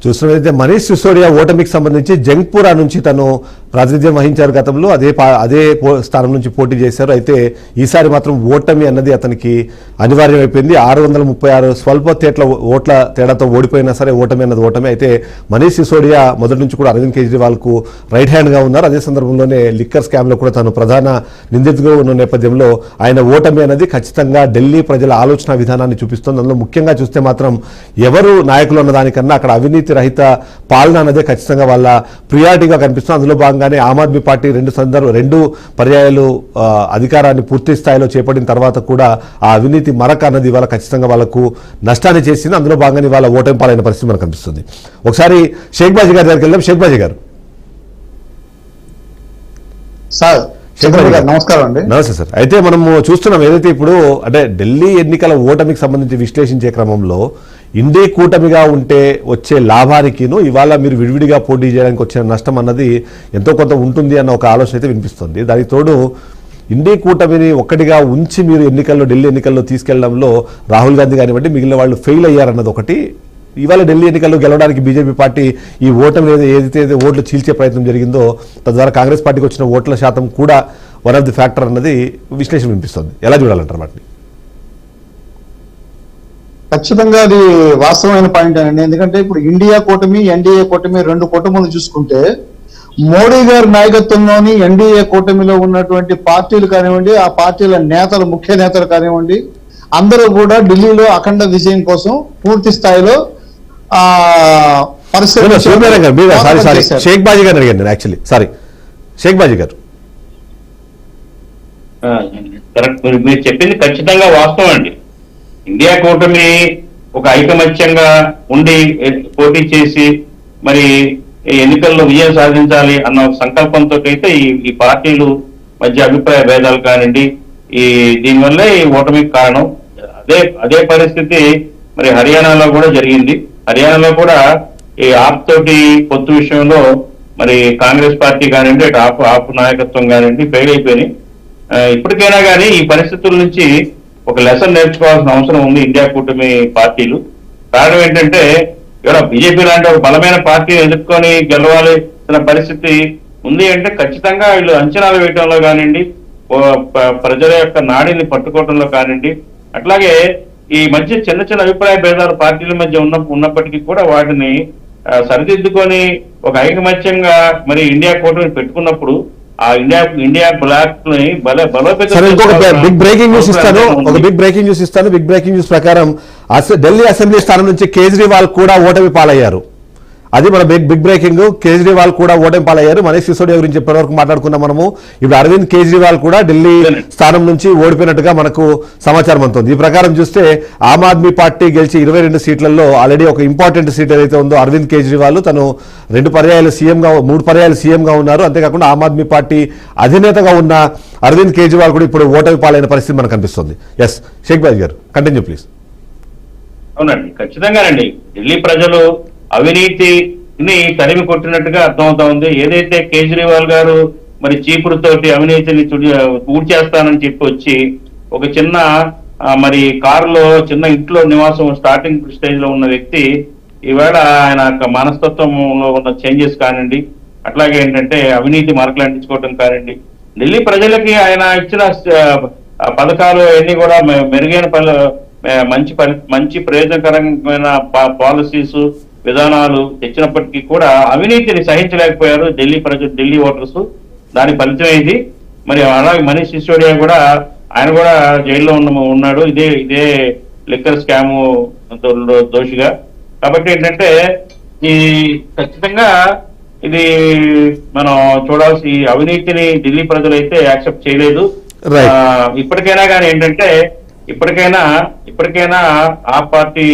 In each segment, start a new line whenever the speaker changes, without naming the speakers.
చూస్తున్నట్లయితే మనీష్ సిసోడియా ఓటమికి సంబంధించి జంగ్పురా నుంచి తను ప్రాతినిధ్యం వహించారు గతంలో. అదే స్థానం నుంచి పోటీ చేశారు. అయితే ఈసారి మాత్రం ఓటమి అన్నది అతనికి అనివార్యమైపోయింది. 636 స్వల్ప ఓట్ల తేడాతో ఓడిపోయినా సరే ఓటమి అన్నది ఓటమి. అయితే మనీష్ సిసోడియా మొదటి నుంచి కూడా అరవింద్ కేజ్రీవాల్కు రైట్ హ్యాండ్గా ఉన్నారు. అదే సందర్భంలోనే లిక్కర్ స్కామ్లో కూడా తను ప్రధాన నిందితుగా ఉన్న నేపథ్యంలో ఆయన ఓటమి అనేది ఖచ్చితంగా ఢిల్లీ ప్రజల ఆలోచన విధానాన్ని చూపిస్తుంది. అందులో ముఖ్యంగా చూస్తే మాత్రం ఎవరు నాయకులు ఉన్న దానికన్నా అక్కడ అవినీతి రహిత పాలన అనేది ఖచ్చితంగా వాళ్ళ ప్రియారిటీగా కనిపిస్తుంది. అందులో భాగంగానే ఆమ్ ఆద్మీ పార్టీ రెండు పర్యాయాలు అధికారాన్ని పూర్తి స్థాయిలో చేపట్టిన తర్వాత కూడా ఆ అవినీతి మరక అన్నది ఇవాళ ఖచ్చితంగా వాళ్ళకు నష్టాన్ని చేసింది. అందులో భాగంగానే వాళ్ళ ఓటమి పాలైన పరిస్థితి మనకు కనిపిస్తుంది. ఒకసారి షేక్ బాజీ గారి దగ్గరికి వెళ్దాం. షేక్ బాజీ గారు
సార్ నమస్కారం అండి.
నమస్తే సార్. అయితే మనం చూస్తున్నాం ఏదైతే ఇప్పుడు అంటే ఢిల్లీ ఎన్నికల ఓటమికి సంబంధించి విశ్లేషించే క్రమంలో ఇండి కూటమిగా ఉంటే వచ్చే లాభానికిను ఇవాళ మీరు విడివిడిగా పోటీ చేయడానికి వచ్చిన నష్టం అన్నది ఎంతో కొంత ఉంటుంది అన్న ఒక ఆలోచన అయితే వినిపిస్తుంది. దానికి తోడు ఇండి కూటమిని ఒక్కటిగా ఉంచి మీరు ఢిల్లీ ఎన్నికల్లో తీసుకెళ్లడంలో రాహుల్ గాంధీ కానివ్వండి మిగిలిన వాళ్ళు ఫెయిల్ అయ్యారన్నది ఒకటి. ఇవాళ ఢిల్లీ ఎన్నికల్లో గెలవడానికి బీజేపీ పార్టీ ఈ ఓటమి ఏదైతే ఓట్లు చీల్చే ప్రయత్నం జరిగిందో తద్వారా కాంగ్రెస్ పార్టీకి వచ్చిన ఓట్ల శాతం కూడా వన్ ఆఫ్ ది ఫ్యాక్టర్ అన్నది విశ్లేషణ వినిపిస్తుంది. ఎలా చూడాలంటారు వాటిని?
ఖచ్చితంగా అది వాస్తవమైన పాయింట్ అండి. ఎందుకంటే ఇప్పుడు ఇండియా కూటమి ఎన్డీఏ కూటమి రెండు కూటములు చూసుకుంటే మోడీ గారి నాయకత్వంలోని ఎన్డీఏ కూటమిలో ఉన్నటువంటి పార్టీలు కానివ్వండి, ఆ పార్టీల నేతలు ముఖ్య నేతలు కానివ్వండి, అందరూ కూడా ఢిల్లీలో అఖండ విజయం కోసం పూర్తి స్థాయిలో
షేక్ బాజీ గారు అడిగాను యాక్చువల్లీ. సారీ షేక్ బాజీ గారు.
కరెక్ట్, మీరు చెప్పింది ఖచ్చితంగా వాస్తవం అండి. ఇండియా కూటమి ఒక ఐకమత్యంగా ఉండి పోటీ చేసి మరి ఎన్నికల్లో విజయం సాధించాలి అన్న సంకల్పంతో అయితే ఈ పార్టీలు మధ్య అభిప్రాయ భేదాలు కానివ్వండి దీనివల్ల ఈ ఓటమికి కారణం. అదే పరిస్థితి మరి హర్యానాలో కూడా జరిగింది. హర్యానాలో కూడా ఈ ఆప్ తోటి పొత్తు విషయంలో మరి కాంగ్రెస్ పార్టీ కానివ్వండి అటు ఆప్ నాయకత్వం కానివ్వండి ఫెయిల్ అయిపోయినాయి. ఇప్పటికైనా కానీ ఈ పరిస్థితుల నుంచి ఒక లెసన్ నేర్చుకోవాల్సిన అవసరం ఉంది ఇండియా కూటమి పార్టీలు. కారణం ఏంటంటే ఇక్కడ బీజేపీ లాంటి ఒక బలమైన పార్టీని ఎదుర్కొని గెలవాలి అన్న పరిస్థితి ఉంది అంటే ఖచ్చితంగా వీళ్ళు అంచనాలు వేయటంలో కానివ్వండి, ప్రజల యొక్క నాడిని పట్టుకోవడంలో కానివ్వండి, అట్లాగే ఈ మధ్య చిన్న చిన్న అభిప్రాయ భేదాలు పార్టీల మధ్య ఉన్నప్పటికీ కూడా వాటిని సరిదిద్దుకొని ఒక ఐకమత్యంగా మరి ఇండియా కూటమి పెట్టుకున్నప్పుడు ఆ ఇండియా బ్లాక్ ని
బిగ్ బ్రేకింగ్ న్యూస్ ఇస్తాను. బిగ్ బ్రేకింగ్ న్యూస్ ప్రకారం ఢిల్లీ అసెంబ్లీ స్థానం నుంచి కేజ్రీవాల్ కూడా ఓటమి పాలయ్యారు. అది మన బిగ్ బ్రేకింగ్. కేజ్రీవాల్ కూడా ఓటమి పాలయ్యారు. మనీష్ సిసోడియా గురించి ఇప్పటివరకు మాట్లాడుకున్నాం మనము. ఇప్పుడు అరవింద్ కేజ్రీవాల్ కూడా ఢిల్లీ స్థానం నుంచి ఓడిపోయినట్టుగా మనకు సమాచారం అందుతుంది. ఈ ప్రకారం చూస్తే ఆమ్ ఆద్మీ పార్టీ గెలిచి 22 సీట్లలో ఆల్రెడీ ఒక ఇంపార్టెంట్ సీట్ ఏదైతే ఉందో అరవింద్ కేజ్రీవాల్ తను 3 పర్యాయాలు సీఎంగా ఉన్నారు. అంతేకాకుండా ఆమ్ ఆద్మీ పార్టీ అధినేతగా ఉన్న అరవింద్ కేజ్రీవాల్ కూడా ఇప్పుడు ఓటమి పాలైన పరిస్థితి మనకు కనిపిస్తుంది. ఎస్ షేక్ బాజ్ గారు కంటిన్యూ ప్లీజ్.
అవునండి, ఖచ్చితంగానండి. ఢిల్లీ ప్రజలు అవినీతిని తరిమి కొట్టినట్టుగా అర్థమవుతా ఉంది. ఏదైతే కేజ్రీవాల్ గారు మరి చీపురుతోటి అవినీతిని ఊడ్చేస్తానని చెప్పి వచ్చి ఒక చిన్న మరి కారులో చిన్న ఇంట్లో నివాసం స్టార్టింగ్ స్టేజ్ లో ఉన్న వ్యక్తి ఈవేళ ఆయన మనస్తత్వంలో ఉన్న చేంజెస్ కానివ్వండి, అట్లాగే ఏంటంటే అవినీతి మరకలు అంటించుకోవడం కానివ్వండి, ఢిల్లీ ప్రజలకి ఆయన ఇచ్చిన పథకాలు అన్ని కూడా మెరుగైన మంచి ప్రయోజనకరమైన పాలసీస్ విధానాలు తెచ్చినప్పటికీ కూడా అవినీతిని సహించలేకపోయారు ఢిల్లీ ఓటర్స్. దాని ఫలితం ఇది. మరి అలాగే మనీష్ సిసోడియా కూడా ఆయన కూడా జైల్లో ఉన్నాడు ఇదే లిక్కర్ స్కామ్ దోషిగా. కాబట్టి ఏంటంటే ఈ ఖచ్చితంగా ఇది మనం చూడాల్సి అవినీతిని ఢిల్లీ ప్రజలు అయితే యాక్సెప్ట్ చేయలేదు. ఇప్పటికైనా కానీ ఏంటంటే ఇప్పటికైనా ఆ పార్టీ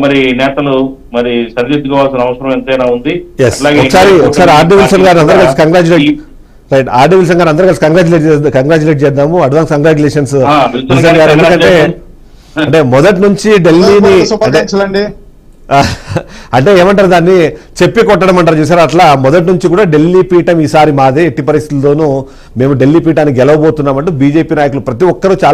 మరి నేతలు మరి సరిదిద్దుకోవాల్సిన అవసరం ఎంతైనా ఉంది.
కంగ్రాచులేట్ చేద్దాము. Advance congratulations. ఎందుకంటే అంటే మొదటి నుంచి ఢిల్లీని అంటే ఏమంటారు దాన్ని చెప్పి కొట్టడం అంటారు చూసారు. అట్లా మొదటి నుంచి కూడా ఢిల్లీ పీఠం ఈసారి మాదే, ఎట్టి పరిస్థితుల్లోనూ మేము ఢిల్లీ పీఠాన్ని గెలవబోతున్నామంటూ బీజేపీ నాయకులు ప్రతి ఒక్కరూ చాలా